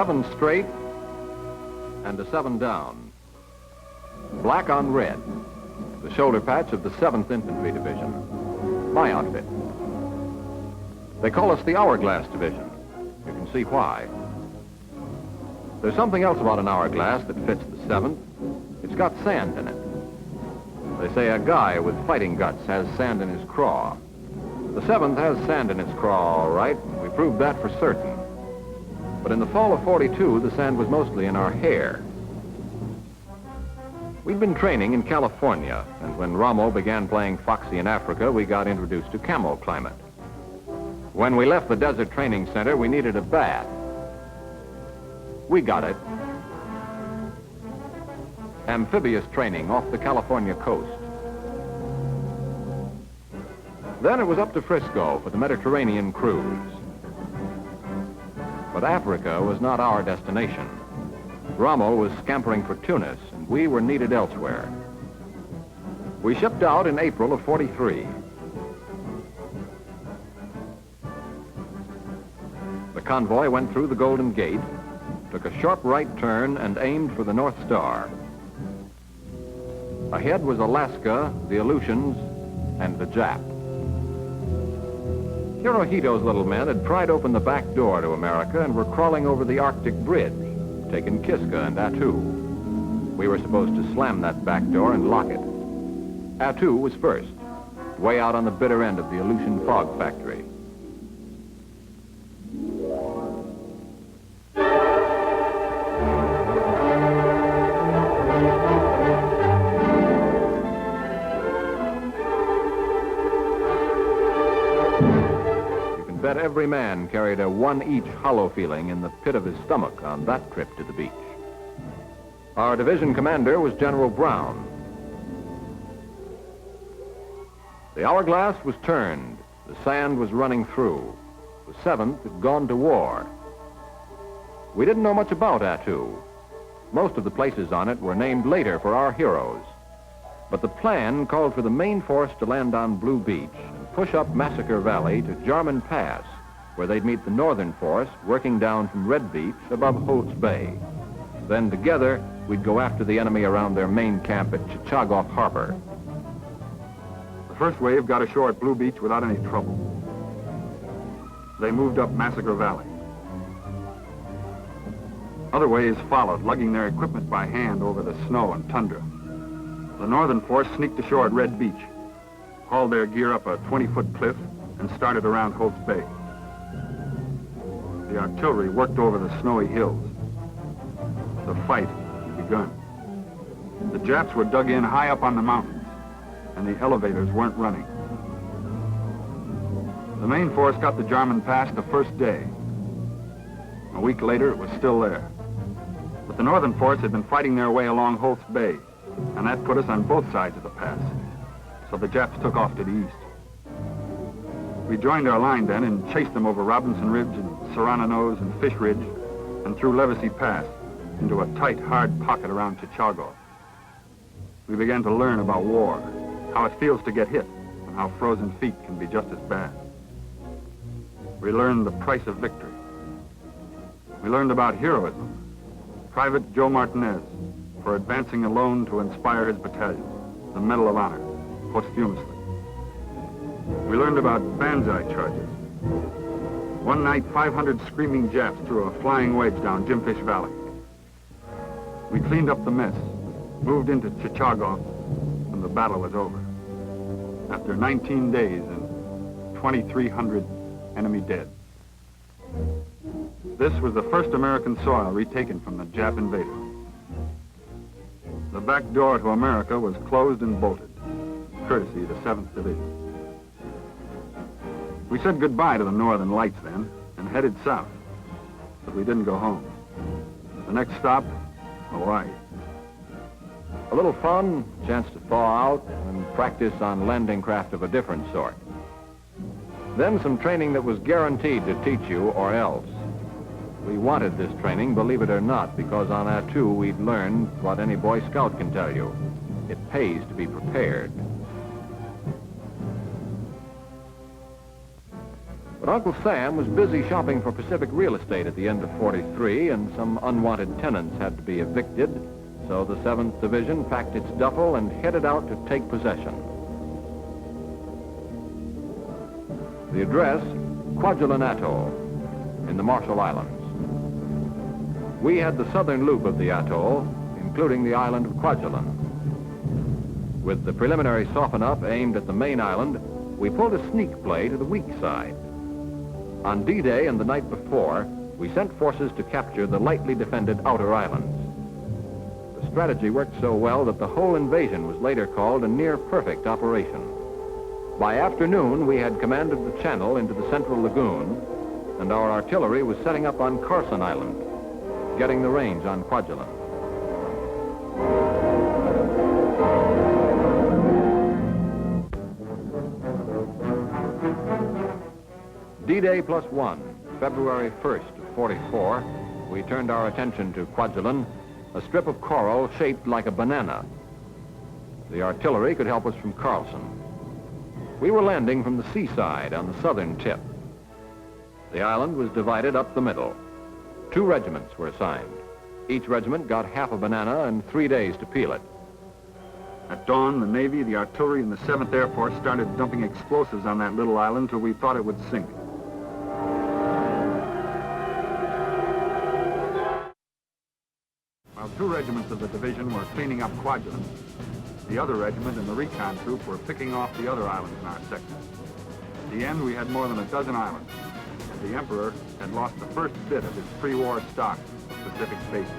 7 straight and a 7 down. Black on red, the shoulder patch of the 7th Infantry Division, my outfit. They call us the Hourglass Division. You can see why. There's something else about an hourglass that fits the 7th. It's got sand in it. They say a guy with fighting guts has sand in his craw. The 7th has sand in its craw, all right. We proved that for certain. But in the fall of '42, the sand was mostly in our hair. We'd been training in California, and when Rommel began playing foxy in Africa, we got introduced to camo climate. When we left the Desert Training Center, we needed a bath. We got it. Amphibious training off the California coast. Then it was up to Frisco for the Mediterranean cruise. But Africa was not our destination. Rommel was scampering for Tunis, and we were needed elsewhere. We shipped out in April of '43. The convoy went through the Golden Gate, took a sharp right turn, and aimed for the North Star. Ahead was Alaska, the Aleutians, and the Jap. Hirohito's little men had pried open the back door to America and were crawling over the Arctic Bridge, taking Kiska and Attu. We were supposed to slam that back door and lock it. Attu was first, way out on the bitter end of the Aleutian fog factory. Bet every man carried a one-each hollow feeling in the pit of his stomach on that trip to the beach. Our division commander was General Brown. The hourglass was turned. The sand was running through. The 7th had gone to war. We didn't know much about Attu. Most of the places on it were named later for our heroes. But the plan called for the main force to land on Blue Beach and push up Massacre Valley to Jarman Pass, where they'd meet the northern force working down from Red Beach above Holt's Bay. Then together, we'd go after the enemy around their main camp at Chichagof Harbor. The first wave got ashore at Blue Beach without any trouble. They moved up Massacre Valley. Other waves followed, lugging their equipment by hand over the snow and tundra. The northern force sneaked ashore at Red Beach, hauled their gear up a 20-foot cliff, and started around Holt's Bay. The artillery worked over the snowy hills. The fight had begun. The Japs were dug in high up on the mountains, and the elevators weren't running. The main force got the Jarman Pass the first day. A week later, it was still there. But the northern force had been fighting their way along Holt's Bay, and that put us on both sides of the pass. So the Japs took off to the east. We joined our line then and chased them over Robinson Ridge and Serrano Nose and Fish Ridge and through Levacy Pass into a tight, hard pocket around Chichago. We began to learn about war, how it feels to get hit, and how frozen feet can be just as bad. We learned the price of victory. We learned about heroism. Private Joe Martinez, for advancing alone to inspire his battalion, the Medal of Honor, posthumously. We learned about banzai charges. One night, 500 screaming Japs threw a flying wedge down Jimfish Valley. We cleaned up the mess, moved into Chichago, and the battle was over. After 19 days and 2,300 enemy dead. This was the first American soil retaken from the Jap invader. The back door to America was closed and bolted, courtesy of the 7th Division. We said goodbye to the Northern Lights then and headed south, but we didn't go home. The next stop, Hawaii. A little fun, chance to thaw out, and practice on landing craft of a different sort. Then some training that was guaranteed to teach you or else. We wanted this training, believe it or not, because on Attu we'd learned what any Boy Scout can tell you. It pays to be prepared. But Uncle Sam was busy shopping for Pacific real estate at the end of 43, and some unwanted tenants had to be evicted, so the 7th Division packed its duffel and headed out to take possession. The address, Kwajalein Atoll, in the Marshall Islands. We had the southern loop of the atoll, including the island of Kwajalein. With the preliminary soften-up aimed at the main island, we pulled a sneak play to the weak side. On D-Day and the night before, we sent forces to capture the lightly defended outer islands. The strategy worked so well that the whole invasion was later called a near-perfect operation. By afternoon, we had commanded the channel into the central lagoon, and our artillery was setting up on Carson Island, getting the range on Kwajalein. D-Day +1, February 1st of 44, we turned our attention to Kwajalein, a strip of coral shaped like a banana. The artillery could help us from Carlson. We were landing from the seaside on the southern tip. The island was divided up the middle. 2 regiments were assigned. Each regiment got half a banana and 3 days to peel it. At dawn, the Navy, the artillery, and the 7th Air Force started dumping explosives on that little island till we thought it would sink. While 2 regiments of the division were cleaning up Kwajalein, the other regiment and the recon troop were picking off the other islands in our sector. At the end, we had more than a dozen islands, and the Emperor had lost the first bit of his pre-war stock of Pacific bases.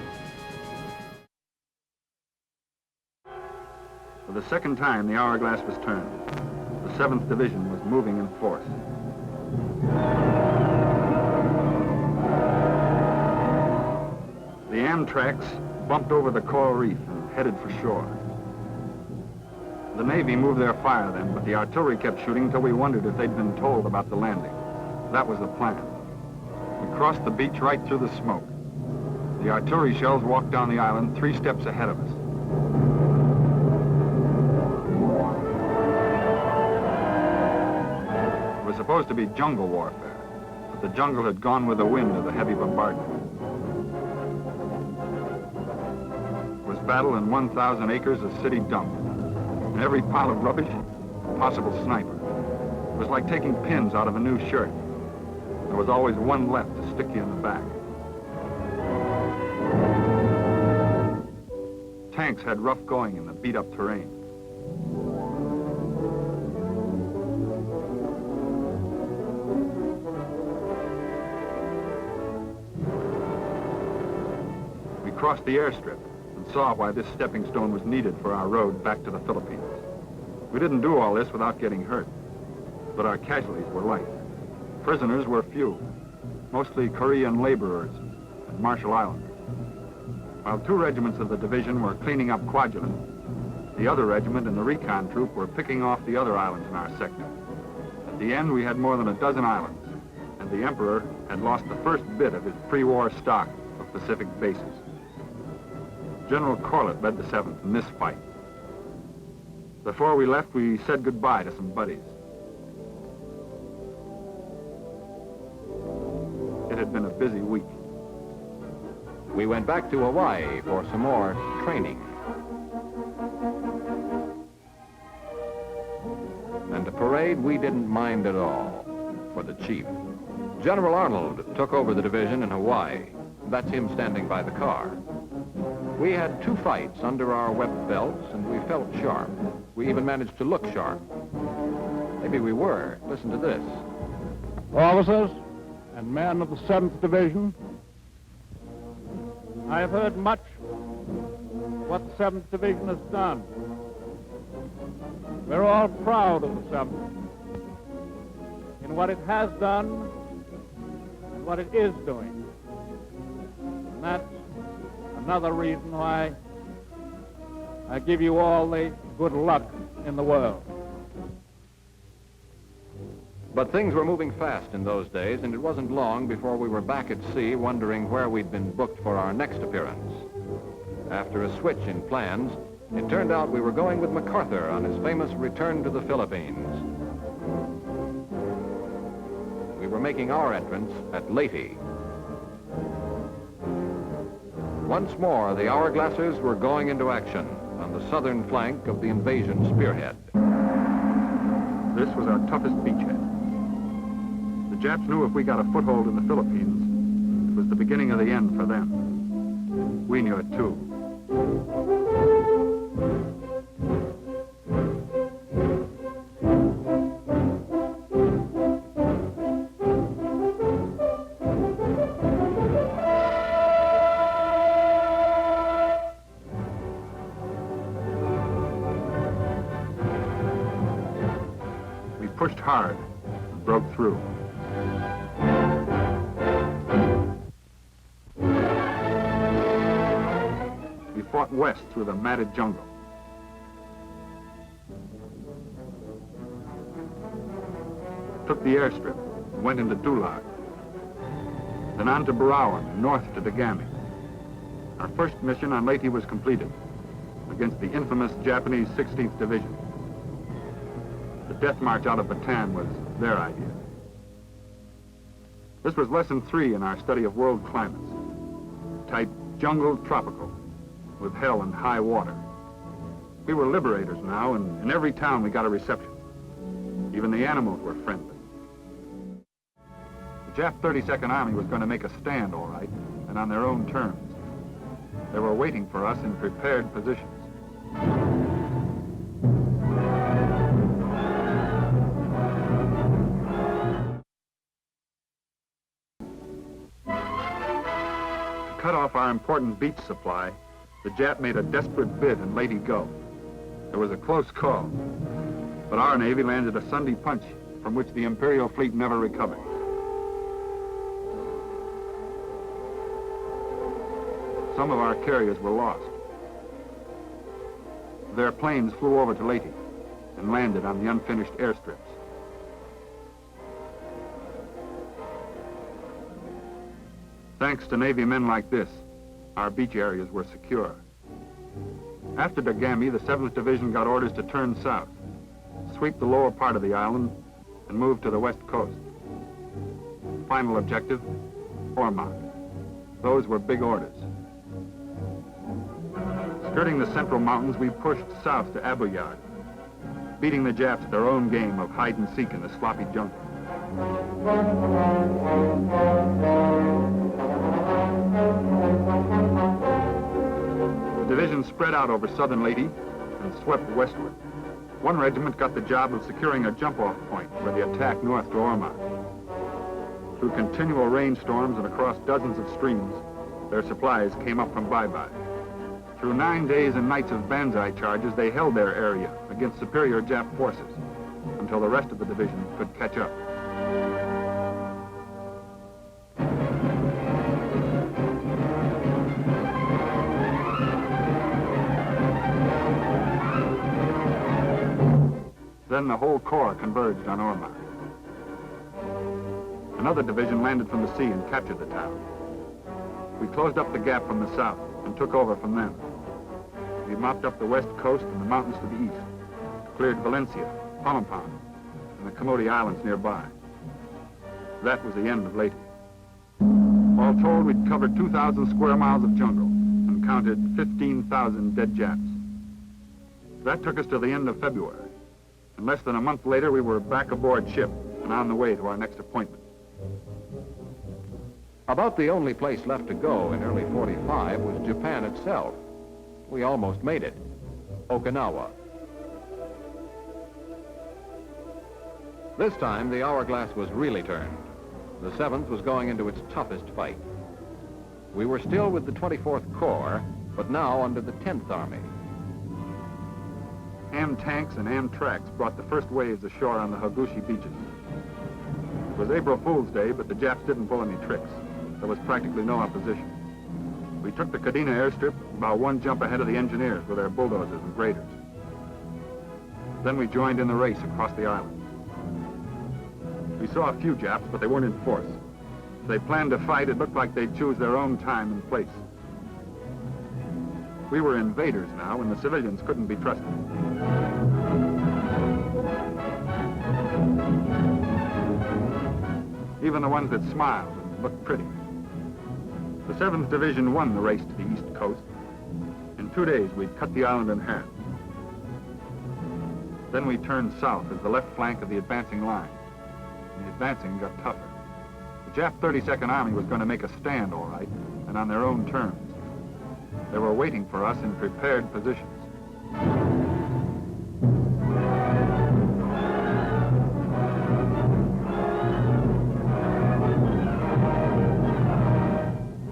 For the second time, the hourglass was turned. The 7th Division was moving in force. The Amtraks bumped over the coral reef and headed for shore. The Navy moved their fire then, but the artillery kept shooting until we wondered if they'd been told about the landing. That was the plan. We crossed the beach right through the smoke. The artillery shells walked down the island 3 steps ahead of us. It was supposed to be jungle warfare, but the jungle had gone with the wind of the heavy bombardment. It was battle in 1,000 acres of city dump. And every pile of rubbish, a possible sniper. It was like taking pins out of a new shirt. There was always one left to stick you in the back. Tanks had rough going in the beat-up terrain. We crossed the airstrip and saw why this stepping stone was needed for our road back to the Philippines. We didn't do all this without getting hurt, but our casualties were light. Prisoners were few, mostly Korean laborers and Marshall Islanders. While 2 regiments of the division were cleaning up Kwajalein, the other regiment and the recon troop were picking off the other islands in our sector. At the end, we had more than a dozen islands, and the Emperor had lost the first bit of his pre-war stock of Pacific bases. General Corlett led the 7th in this fight. Before we left, we said goodbye to some buddies. It had been a busy week. We went back to Hawaii for some more training. And a parade we didn't mind at all, for the chief. General Arnold took over the division in Hawaii. That's him standing by the car. We had 2 fights under our webbed belts, and we felt sharp. We even managed to look sharp. Maybe we were. Listen to this. Officers and men of the 7th Division, I have heard much what the 7th Division has done. We're all proud of the 7th in what it has done and what it is doing. And that's another reason why I give you all the good luck in the world. But things were moving fast in those days, and it wasn't long before we were back at sea wondering where we'd been booked for our next appearance. After a switch in plans, it turned out we were going with MacArthur on his famous return to the Philippines. We we were making our entrance at Leyte. Once more, the hourglassers were going into action on the southern flank of the invasion spearhead. This was our toughest beachhead. The Japs knew if we got a foothold in the Philippines, it was the beginning of the end for them. We knew it too. We pushed hard and broke through. We fought west through the matted jungle. Took the airstrip and went into Dulag. Then on to Barawan and north to Dagami. Our first mission on Leyte was completed against the infamous Japanese 16th Division. The death march out of Bataan was their idea. This was lesson 3 in our study of world climates. Type jungle tropical, with hell and high water. We were liberators now, and in every town we got a reception. Even the animals were friendly. The Jap 32nd Army was going to make a stand, all right, and on their own terms. They were waiting for us in prepared positions. To cut off our important beach supply, the Jap made a desperate bid in Leyte Gulf. It was a close call, but our Navy landed a Sunday punch from which the Imperial fleet never recovered. Some of our carriers were lost. Their planes flew over to Leyte and landed on the unfinished airstrips. Thanks to Navy men like this, our beach areas were secure. After Dagami, the 7th Division got orders to turn south, sweep the lower part of the island, and move to the west coast. Final objective, Ormond. Those were big orders. Skirting the central mountains, we pushed south to Abu Yard, beating the Japs at their own game of hide and seek in the sloppy jungle. The division spread out over southern Leyte and swept westward. One regiment got the job of securing a jump-off point for the attack north to Ormond. Through continual rainstorms and across dozens of streams, their supplies came up from Bye-Bye. Through 9 days and nights of banzai charges, they held their area against superior Jap forces until the rest of the division could catch up. Then the whole corps converged on Ormond. Another division landed from the sea and captured the town. We closed up the gap from the south and took over from them. We mopped up the west coast and the mountains to the east, cleared Valencia, Palapan, and the Camodi Islands nearby. That was the end of Leyte. All told, we'd covered 2,000 square miles of jungle and counted 15,000 dead Japs. That took us to the end of February. And less than a month later, we were back aboard ship and on the way to our next appointment. About the only place left to go in early 45 was Japan itself. We almost made it. Okinawa. This time, the hourglass was really turned. The 7th was going into its toughest fight. We were still with the 24th Corps, but now under the 10th Army. Am tanks and Am tracks brought the first waves ashore on the Hagushi beaches. It was April Fool's Day, but the Japs didn't pull any tricks. There was practically no opposition. We took the Kadena airstrip about one jump ahead of the engineers with their bulldozers and graders. Then we joined in the race across the island. We saw a few Japs, but they weren't in force. If they planned to fight, it looked like they'd choose their own time and place. We were invaders now, and the civilians couldn't be trusted. even the ones that smiled and looked pretty. The 7th Division won the race to the East Coast. In 2 days, we'd cut the island in half. Then we turned south as the left flank of the advancing line. The advancing got tougher. The Jap 32nd Army was going to make a stand, all right, and on their own terms. They were waiting for us in prepared positions.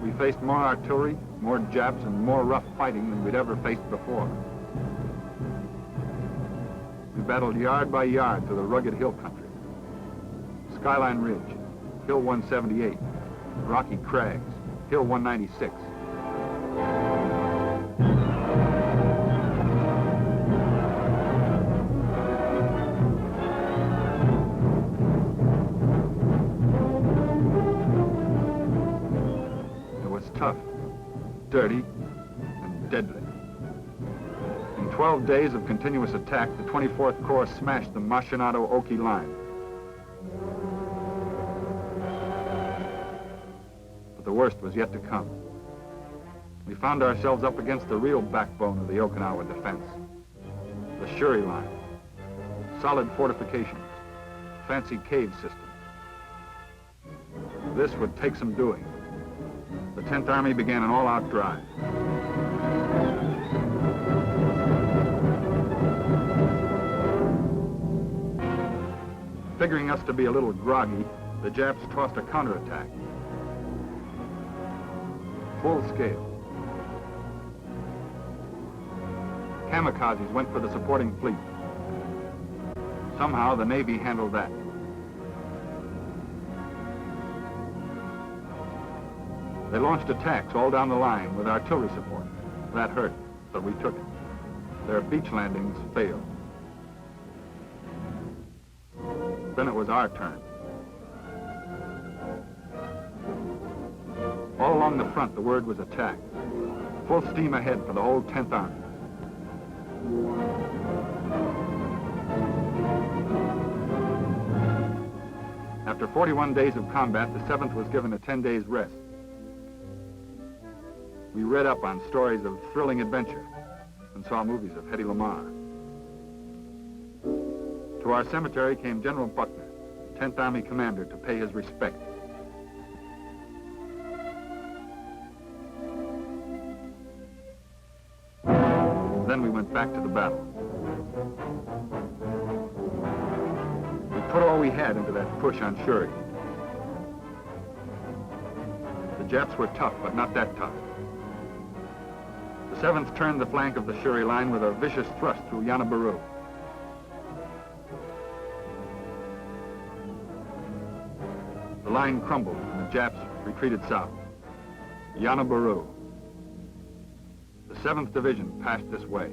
We faced more artillery, more Japs, and more rough fighting than we'd ever faced before. We battled yard by yard through the rugged hill country. Skyline Ridge, Hill 178, Rocky Crags, Hill 196. It was tough, dirty, and deadly. In 12 days of continuous attack, the 24th Corps smashed the Machinado-Oki line. But the worst was yet to come. We found ourselves up against the real backbone of the Okinawa defense, the Shuri Line, solid fortifications, fancy cave systems. This would take some doing. The 10th Army began an all-out drive. Figuring us to be a little groggy, the Japs tossed a counterattack. Full scale. Kamikazes went for the supporting fleet. Somehow the Navy handled that. They launched attacks all down the line with artillery support. That hurt, but we took it. Their beach landings failed. Then it was our turn. All along the front, the word was attack. Full steam ahead for the whole 10th Army. After 41 days of combat, the 7th was given a 10 days rest. We read up on stories of thrilling adventure and saw movies of Hedy Lamarr. To our cemetery came General Buckner, 10th Army commander, to pay his respect. Then we went back to the battle. We put all we had into that push on Shuri. The Japs were tough, but not that tough. The 7th turned the flank of the Shuri Line with a vicious thrust through Yanabaru. The line crumbled and the Japs retreated south. Yanabaru. The 7th Division passed this way.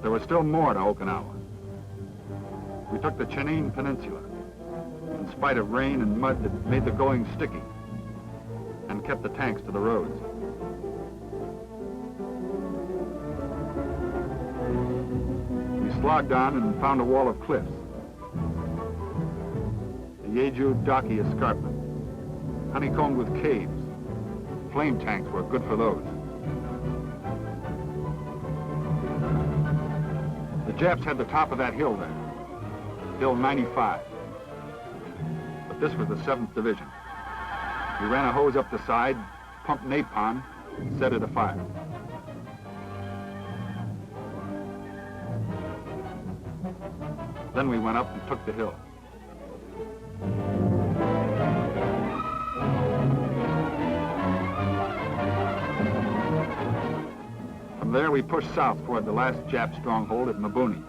There was still more to Okinawa. We took the Chennai Peninsula, in spite of rain and mud that made the going sticky, and kept the tanks to the roads. We slogged on and found a wall of cliffs. The Jeju Daki Escarpment, honeycombed with caves. Flame tanks were good for those. The Japs had the top of that hill there, Hill 95. But this was the 7th Division. We ran a hose up the side, pumped napalm, and set it afire. Then we went up and took the hill. From there, we pushed south toward the last Jap stronghold at Mabuni.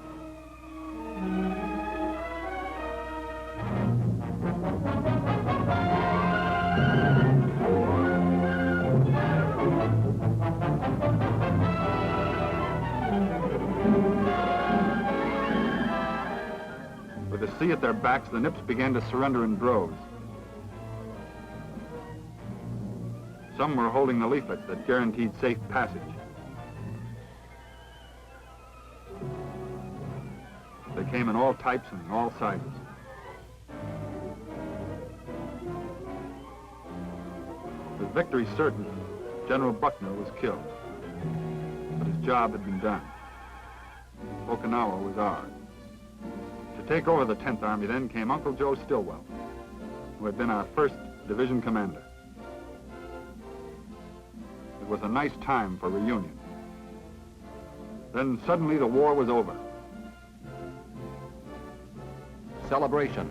With the sea at their backs, the Nips began to surrender in droves. Some were holding the leaflets that guaranteed safe passage. They came in all types and all sizes. With victory certain, General Buckner was killed. But his job had been done. Okinawa was ours. To take over the 10th Army then came Uncle Joe Stilwell, who had been our 1st Division commander. It was a nice time for reunion. Then suddenly the war was over. Celebration.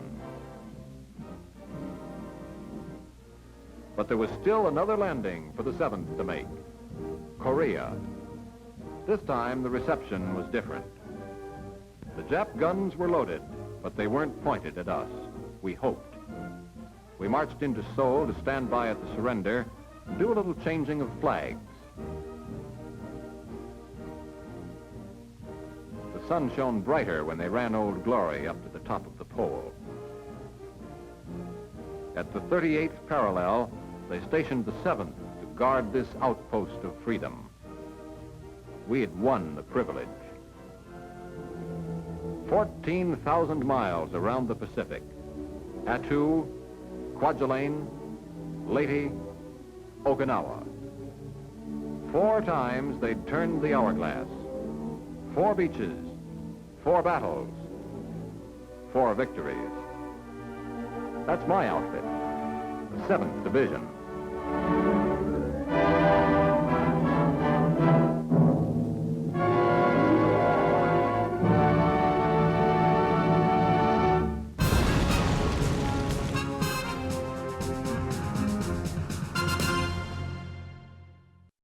But there was still another landing for the 7th to make. Korea. This time the reception was different. The Jap guns were loaded, but they weren't pointed at us. We hoped. We marched into Seoul to stand by at the surrender and do a little changing of flags. The sun shone brighter when they ran Old Glory up to the top of the pole. At the 38th parallel, they stationed the 7th to guard this outpost of freedom. We had won the privilege. 14,000 miles around the Pacific. Attu, Kawajalein, Leyte, Okinawa. 4 times they'd turned the hourglass. 4 beaches, 4 battles, 4 victories. That's my outfit, the 7th Division.